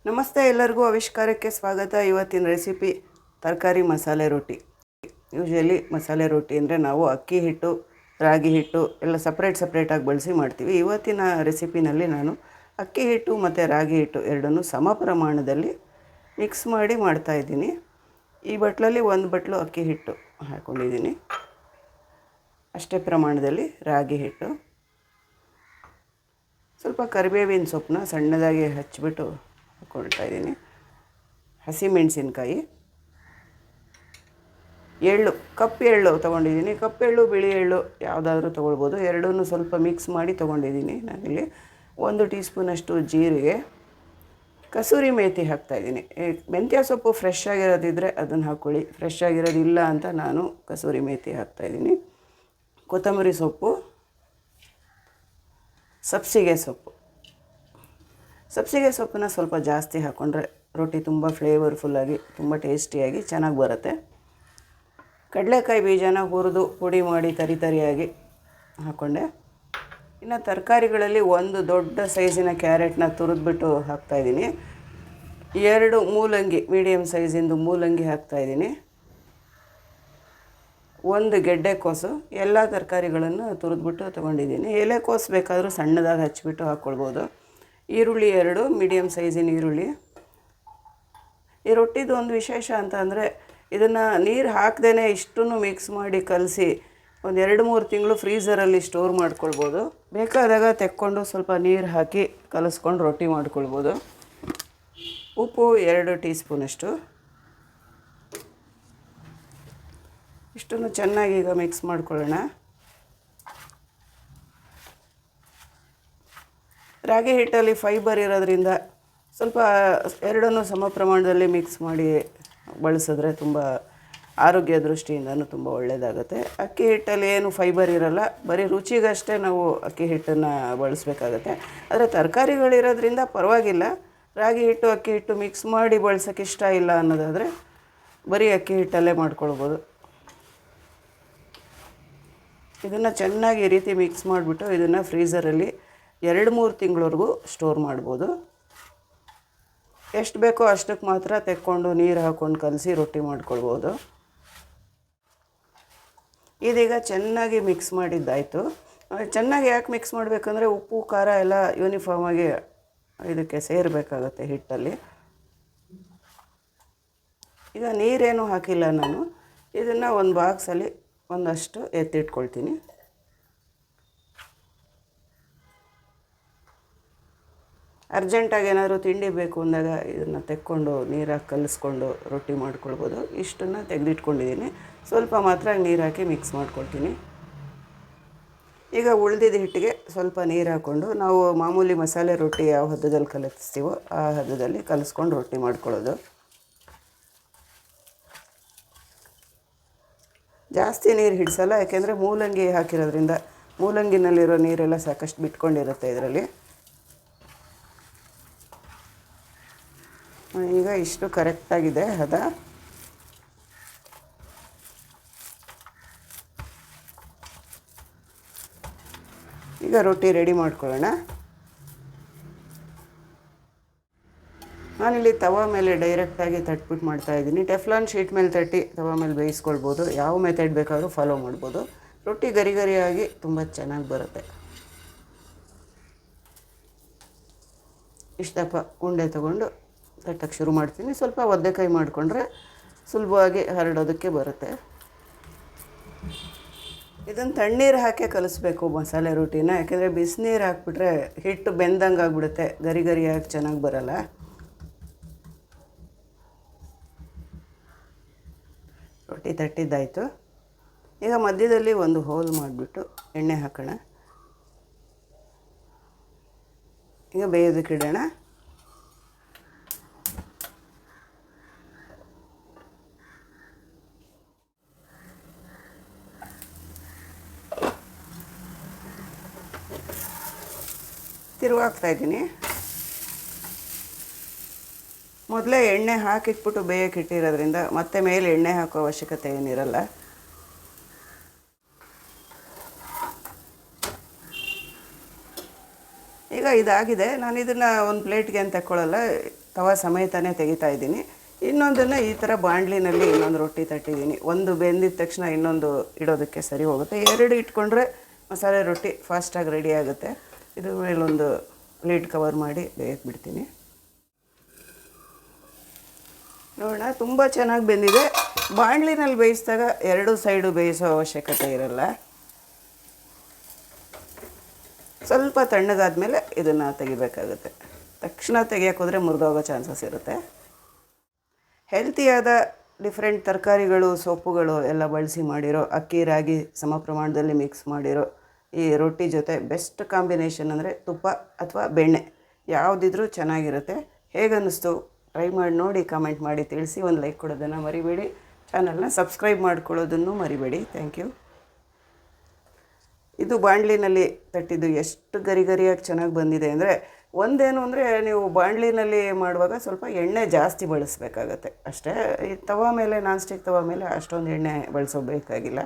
ನಮಸ್ತೆ ಎಲ್ಲರಿಗೂ ಆವಿಷ್ಕಾರಕ್ಕೆ ಸ್ವಾಗತ. ಇವತ್ತಿನ ರೆಸಿಪಿ ತರಕಾರಿ ಮಸಾಲೆ ರೊಟ್ಟಿ. ಯೂಶಲಿ ಮಸಾಲೆ ರೊಟ್ಟಿ ಅಂದರೆ ನಾವು ಅಕ್ಕಿ ಹಿಟ್ಟು, ರಾಗಿ ಹಿಟ್ಟು ಎಲ್ಲ ಸಪ್ರೇಟಾಗಿ ಬಳಸಿ ಮಾಡ್ತೀವಿ. ಇವತ್ತಿನ ರೆಸಿಪಿನಲ್ಲಿ ನಾನು ಅಕ್ಕಿ ಹಿಟ್ಟು ಮತ್ತು ರಾಗಿ ಹಿಟ್ಟು ಎರಡನ್ನೂ ಸಮ ಪ್ರಮಾಣದಲ್ಲಿ ಮಿಕ್ಸ್ ಮಾಡಿ ಮಾಡ್ತಾಯಿದ್ದೀನಿ. ಈ ಬಟ್ಲಲ್ಲಿ ಒಂದು ಬಟ್ಲು ಅಕ್ಕಿ ಹಿಟ್ಟು ಹಾಕ್ಕೊಂಡಿದ್ದೀನಿ, ಅಷ್ಟೇ ಪ್ರಮಾಣದಲ್ಲಿ ರಾಗಿ ಹಿಟ್ಟು, ಸ್ವಲ್ಪ ಕರಿಬೇವಿನ ಸೊಪ್ಪನ್ನ ಸಣ್ಣದಾಗಿ ಹಚ್ಚಿಬಿಟ್ಟು ಹಾಕ್ಕೊಳ್ತಾ ಇದ್ದೀನಿ, ಹಸಿಮೆಣಸಿನ್ಕಾಯಿ, ಎಳ್ಳು, ಕಪ್ಪು ಎಳ್ಳು ತೊಗೊಂಡಿದ್ದೀನಿ. ಕಪ್ಪು ಎಳ್ಳು ಬಿಳಿ ಎಳ್ಳು ಯಾವುದಾದ್ರೂ ತೊಗೊಳ್ಬೋದು. ಎರಡನ್ನೂ ಸ್ವಲ್ಪ ಮಿಕ್ಸ್ ಮಾಡಿ ತೊಗೊಂಡಿದ್ದೀನಿ. ನಾನಿಲ್ಲಿ 1 ಟೀ ಸ್ಪೂನಷ್ಟು ಜೀರಿಗೆ, ಕಸೂರಿ ಮೇಥಿ ಹಾಕ್ತಾಯಿದ್ದೀನಿ. ಮೆಂತ್ಯ ಸೊಪ್ಪು ಫ್ರೆಶ್ ಆಗಿರೋದಿದ್ದರೆ ಅದನ್ನು ಹಾಕ್ಕೊಳ್ಳಿ, ಫ್ರೆಶ್ ಆಗಿರೋದಿಲ್ಲ ಅಂತ ನಾನು ಕಸೂರಿ ಮೇಥಿ ಹಾಕ್ತಾಯಿದ್ದೀನಿ. ಕೊತ್ತಂಬರಿ ಸೊಪ್ಪು, ಸಬ್ಸಿಗೆ ಸೊಪ್ಪನ್ನ ಸ್ವಲ್ಪ ಜಾಸ್ತಿ ಹಾಕ್ಕೊಂಡ್ರೆ ರೊಟ್ಟಿ ತುಂಬ ಫ್ಲೇವರ್ಫುಲ್ಲಾಗಿ ತುಂಬ ಟೇಸ್ಟಿಯಾಗಿ ಚೆನ್ನಾಗಿ ಬರುತ್ತೆ. ಕಡಲೆಕಾಯಿ ಬೀಜನ ಹುರಿದು ಪುಡಿ ಮಾಡಿ ತರಿಯಾಗಿ ಹಾಕ್ಕೊಂಡೆ. ಇನ್ನು ತರಕಾರಿಗಳಲ್ಲಿ ಒಂದು ದೊಡ್ಡ ಸೈಜಿನ ಕ್ಯಾರೆಟ್ನ ತುರಿದ್ಬಿಟ್ಟು ಹಾಕ್ತಾಯಿದ್ದೀನಿ. 2 ಮೂಲಂಗಿ, ಮೀಡಿಯಮ್ ಸೈಜಿಂದು ಮೂಲಂಗಿ ಹಾಕ್ತಾಯಿದ್ದೀನಿ. 1 ಗೆಡ್ಡೆಕೋಸು, ಎಲ್ಲ ತರಕಾರಿಗಳನ್ನು ತುರಿದ್ಬಿಟ್ಟು ತೊಗೊಂಡಿದ್ದೀನಿ. ಎಲೆಕೋಸು ಬೇಕಾದರೂ ಸಣ್ಣದಾಗಿ ಹಚ್ಚಿಬಿಟ್ಟು ಹಾಕ್ಕೊಳ್ಬೋದು. ಈರುಳ್ಳಿ 2 ಮೀಡಿಯಮ್ ಸೈಜಿನ ಈರುಳ್ಳಿ. ಈ ರೊಟ್ಟಿದು ಒಂದು ವಿಶೇಷ ಅಂತ ಅಂದರೆ ಇದನ್ನು ನೀರು ಹಾಕ್ದೇ ಇಷ್ಟನ್ನು ಮಿಕ್ಸ್ ಮಾಡಿ ಕಲಸಿ ಒಂದು 2-3 ತಿಂಗಳು ಫ್ರೀಝರಲ್ಲಿ ಸ್ಟೋರ್ ಮಾಡ್ಕೊಳ್ಬೋದು. ಬೇಕಾದಾಗ ತೆಕ್ಕೊಂಡು ಸ್ವಲ್ಪ ನೀರು ಹಾಕಿ ಕಲಿಸ್ಕೊಂಡು ರೊಟ್ಟಿ ಮಾಡ್ಕೊಳ್ಬೋದು. ಉಪ್ಪು 2 ಟೀ ಸ್ಪೂನಷ್ಟು. ಇಷ್ಟನ್ನು ಚೆನ್ನಾಗಿ ಈಗ ಮಿಕ್ಸ್ ಮಾಡ್ಕೊಳ್ಳೋಣ. ರಾಗಿ ಹಿಟ್ಟಲ್ಲಿ ಫೈಬರ್ ಇರೋದ್ರಿಂದ ಸ್ವಲ್ಪ ಎರಡನ್ನೂ ಸಮ ಪ್ರಮಾಣದಲ್ಲಿ ಮಿಕ್ಸ್ ಮಾಡಿ ಬಳಸಿದ್ರೆ ತುಂಬ ಆರೋಗ್ಯ ದೃಷ್ಟಿಯಿಂದನೂ ತುಂಬ ಒಳ್ಳೆಯದಾಗುತ್ತೆ. ಅಕ್ಕಿ ಹಿಟ್ಟಲ್ಲಿ ಏನು ಫೈಬರ್ ಇರೋಲ್ಲ, ಬರೀ ರುಚಿಗಷ್ಟೇ ನಾವು ಅಕ್ಕಿ ಹಿಟ್ಟನ್ನು ಬಳಸಬೇಕಾಗತ್ತೆ. ಆದರೆ ತರಕಾರಿಗಳಿರೋದ್ರಿಂದ ಪರವಾಗಿಲ್ಲ. ರಾಗಿ ಹಿಟ್ಟು ಅಕ್ಕಿ ಹಿಟ್ಟು ಮಿಕ್ಸ್ ಮಾಡಿ ಬಳಸೋಕ್ಕೆ ಇಷ್ಟ ಇಲ್ಲ ಅನ್ನೋದಾದರೆ ಬರೀ ಅಕ್ಕಿ ಹಿಟ್ಟಲ್ಲೇ ಮಾಡ್ಕೊಳ್ಬೋದು. ಇದನ್ನು ಚೆನ್ನಾಗಿ ಈ ರೀತಿ ಮಿಕ್ಸ್ ಮಾಡಿಬಿಟ್ಟು ಇದನ್ನು ಫ್ರೀಝರಲ್ಲಿ 2-3 ತಿಂಗಳವರೆಗೂ ಸ್ಟೋರ್ ಮಾಡ್ಬೋದು. ಎಷ್ಟು ಬೇಕೋ ಅಷ್ಟಕ್ಕೆ ಮಾತ್ರ ತೆಕ್ಕೊಂಡು ನೀರು ಹಾಕ್ಕೊಂಡು ಕಲಸಿ ರೊಟ್ಟಿ ಮಾಡ್ಕೊಳ್ಬೋದು. ಇದೀಗ ಚೆನ್ನಾಗಿ ಮಿಕ್ಸ್ ಮಾಡಿದ್ದಾಯಿತು. ಚೆನ್ನಾಗಿ ಯಾಕೆ ಮಿಕ್ಸ್ ಮಾಡಬೇಕಂದ್ರೆ ಉಪ್ಪು ಖಾರ ಎಲ್ಲ ಯೂನಿಫಾರ್ಮಾಗಿ ಇದಕ್ಕೆ ಸೇರಬೇಕಾಗತ್ತೆ ಹಿಟ್ಟಲ್ಲಿ. ಈಗ ನೀರೇನು ಹಾಕಿಲ್ಲ ನಾನು. ಇದನ್ನು ಒಂದು ಬಾಕ್ಸಲ್ಲಿ ಒಂದಷ್ಟು ಎತ್ತಿಟ್ಕೊಳ್ತೀನಿ. ಅರ್ಜೆಂಟಾಗಿ ಏನಾದರೂ ತಿಂಡಿ ಬೇಕು ಅಂದಾಗ ಇದನ್ನು ತೆಕ್ಕೊಂಡು ನೀರಾಗಿ ಕಲಿಸ್ಕೊಂಡು ರೊಟ್ಟಿ ಮಾಡ್ಕೊಳ್ಬೋದು. ಇಷ್ಟನ್ನು ತೆಗೆದಿಟ್ಕೊಂಡಿದ್ದೀನಿ. ಸ್ವಲ್ಪ ಮಾತ್ರ ನೀರು ಹಾಕಿ ಮಿಕ್ಸ್ ಮಾಡ್ಕೊಳ್ತೀನಿ. ಈಗ ಉಳಿದಿದ್ದ ಹಿಟ್ಟಿಗೆ ಸ್ವಲ್ಪ ನೀರು ಹಾಕ್ಕೊಂಡು ನಾವು ಮಾಮೂಲಿ ಮಸಾಲೆ ರೊಟ್ಟಿ ಯಾವ ಹದದಲ್ಲಿ ಕಲಿಸ್ತೀವೋ ಆ ಹದದಲ್ಲಿ ಕಲಿಸ್ಕೊಂಡು ರೊಟ್ಟಿ ಮಾಡ್ಕೊಳ್ಳೋದು. ಜಾಸ್ತಿ ನೀರು ಹಿಡಿಸಲ್ಲ, ಯಾಕೆಂದರೆ ಮೂಲಂಗಿ ಹಾಕಿರೋದ್ರಿಂದ ಮೂಲಂಗಿನಲ್ಲಿರೋ ನೀರೆಲ್ಲ ಸಾಕಷ್ಟು ಬಿಟ್ಕೊಂಡಿರುತ್ತೆ ಇದರಲ್ಲಿ. ಈಗ ಇಷ್ಟು ಕರೆಕ್ಟಾಗಿದೆ ಹದ. ಈಗ ರೊಟ್ಟಿ ರೆಡಿ ಮಾಡ್ಕೊಳ್ಳೋಣ. ನಾನಿಲ್ಲಿ ತವಾ ಮೇಲೆ ಡೈರೆಕ್ಟಾಗಿ ತಟ್ಬಿಟ್ಟು ಮಾಡ್ತಾಯಿದ್ದೀನಿ. ಟೆಫ್ಲಾನ್ ಶೀಟ್ ಮೇಲೆ ತಟ್ಟಿ ತವಾ ಮೇಲೆ ಬೇಯಿಸ್ಕೊಳ್ಬೋದು. ಯಾವ ಮೆಥಡ್ ಬೇಕಾದರೂ ಫಾಲೋ ಮಾಡ್ಬೋದು. ರೊಟ್ಟಿ ಗರಿಯಾಗಿ ತುಂಬ ಚೆನ್ನಾಗಿ ಬರುತ್ತೆ. ಇಷ್ಟಪ್ಪ ಉಂಡೆ ತೊಗೊಂಡು ತಟ್ಟಕ್ಕೆ ಶುರು ಮಾಡ್ತೀನಿ. ಸ್ವಲ್ಪ ಒದ್ದೆಕಾಯಿ ಮಾಡಿಕೊಂಡ್ರೆ ಸುಲಭವಾಗಿ ಹರಡೋದಕ್ಕೆ ಬರುತ್ತೆ. ಇದನ್ನು ತಣ್ಣೀರು ಹಾಕಿ ಕಲಿಸ್ಬೇಕು ಮಸಾಲೆ ರೊಟ್ಟಿನ, ಯಾಕೆಂದರೆ ಬಿಸಿನೀರು ಹಾಕ್ಬಿಟ್ರೆ ಹಿಟ್ಟು ಬೆಂದಂಗೆ ಆಗಿಬಿಡುತ್ತೆ, ಗರಿಯಾಗಿ ಚೆನ್ನಾಗಿ ಬರಲ್ಲ. ರೊಟ್ಟಿ ತಟ್ಟಿದ್ದಾಯಿತು. ಈಗ ಮಧ್ಯದಲ್ಲಿ ಒಂದು ಹೋಲ್ ಮಾಡಿಬಿಟ್ಟು ಎಣ್ಣೆ ಹಾಕೋಣ. ಈಗ ಬೇಯೋದಕ್ಕೆ ಇಡೋಣ. ತಿರುವಾಗ್ತಾಯಿದ್ದೀನಿ. ಮೊದಲೇ ಎಣ್ಣೆ ಹಾಕಿಟ್ಬಿಟ್ಟು ಬೇಯಕ್ಕೆ ಇಟ್ಟಿರೋದ್ರಿಂದ ಮತ್ತೆ ಮೇಲೆ ಎಣ್ಣೆ ಹಾಕೋ ಅವಶ್ಯಕತೆ ಏನಿರಲ್ಲ. ಈಗ ಇದಾಗಿದೆ. ನಾನು ಇದನ್ನು ಒಂದು ಪ್ಲೇಟ್ಗೆ ಅಂತ ತಗೊಳ್ಳಲ್ಲ, ತವ ಸಮೇತನೇ ತೆಗಿತಾ ಇದ್ದೀನಿ. ಇನ್ನೊಂದನ್ನು ಈ ಥರ ಬಾಣಲಿನಲ್ಲಿ ಇನ್ನೊಂದು ರೊಟ್ಟಿ ತಟ್ಟಿದ್ದೀನಿ. ಒಂದು ಬೆಂದಿದ ತಕ್ಷಣ ಇನ್ನೊಂದು ಇಡೋದಕ್ಕೆ ಸರಿ ಹೋಗುತ್ತೆ. 2 ಇಟ್ಕೊಂಡ್ರೆ ಮಸಾಲೆ ರೊಟ್ಟಿ ಫಾಸ್ಟಾಗಿ ರೆಡಿ ಆಗುತ್ತೆ. ಇದ್ರ ಮೇಲೊಂದು ಲಿಡ್ ಕವರ್ ಮಾಡಿ ಬೇಯಕ್ಕೆ ಬಿಡ್ತೀನಿ. ನೋಡೋಣ, ತುಂಬ ಚೆನ್ನಾಗಿ ಬೆಂದಿದೆ. ಬಾಣಲಿನಲ್ಲಿ ಬೇಯಿಸಿದಾಗ 2 ಸೈಡು ಬೇಯಿಸೋ ಅವಶ್ಯಕತೆ ಇರಲ್ಲ. ಸ್ವಲ್ಪ ತಣ್ಣಗಾದ್ಮೇಲೆ ಇದನ್ನು ತೆಗಿಬೇಕಾಗುತ್ತೆ. ತಕ್ಷಣ ತೆಗಿಯೋಕೆ ಹೋದರೆ ಮುರಿದೋಗೋ ಚಾನ್ಸಸ್ ಇರುತ್ತೆ. ಹೆಲ್ತಿಯಾದ ಡಿಫ್ರೆಂಟ್ ತರಕಾರಿಗಳು, ಸೊಪ್ಪುಗಳು ಎಲ್ಲ ಬಳಸಿ ಮಾಡಿರೋ ಅಕ್ಕಿ ರಾಗಿ ಸಮ ಪ್ರಮಾಣದಲ್ಲಿ ಮಿಕ್ಸ್ ಮಾಡಿರೋ ಈ ರೊಟ್ಟಿ ಜೊತೆ ಬೆಸ್ಟ್ ಕಾಂಬಿನೇಷನ್ ಅಂದರೆ ತುಪ್ಪ ಅಥವಾ ಬೆಣ್ಣೆ ಯಾವುದಿದ್ರೂ ಚೆನ್ನಾಗಿರುತ್ತೆ. ಹೇಗನ್ನಿಸ್ತು ಟ್ರೈ ಮಾಡಿ ನೋಡಿ, ಕಮೆಂಟ್ ಮಾಡಿ ತಿಳಿಸಿ. ಒಂದು ಲೈಕ್ ಕೊಡೋದನ್ನು ಮರಿಬೇಡಿ. ಚಾನಲ್ನ ಸಬ್ಸ್ಕ್ರೈಬ್ ಮಾಡ್ಕೊಳ್ಳೋದನ್ನು ಮರಿಬೇಡಿ. Thank you. ಇದು ಬಾಣಲಿನಲ್ಲಿ ತಟ್ಟಿದ್ದು ಎಷ್ಟು ಗರಿಯಾಗಿ ಚೆನ್ನಾಗಿ ಬಂದಿದೆ ಅಂದರೆ, ಒಂದೇನು ಅಂದರೆ ನೀವು ಬಾಣಲಿನಲ್ಲಿ ಮಾಡುವಾಗ ಸ್ವಲ್ಪ ಎಣ್ಣೆ ಜಾಸ್ತಿ ಬಳಸಬೇಕಾಗತ್ತೆ ಅಷ್ಟೇ. ಈ ತವ ಮೇಲೆ, ನಾನ್ ಸ್ಟಿಕ್ ತವ ಮೇಲೆ ಅಷ್ಟೊಂದು ಎಣ್ಣೆ ಬಳಸೋಬೇಕಾಗಿಲ್ಲ.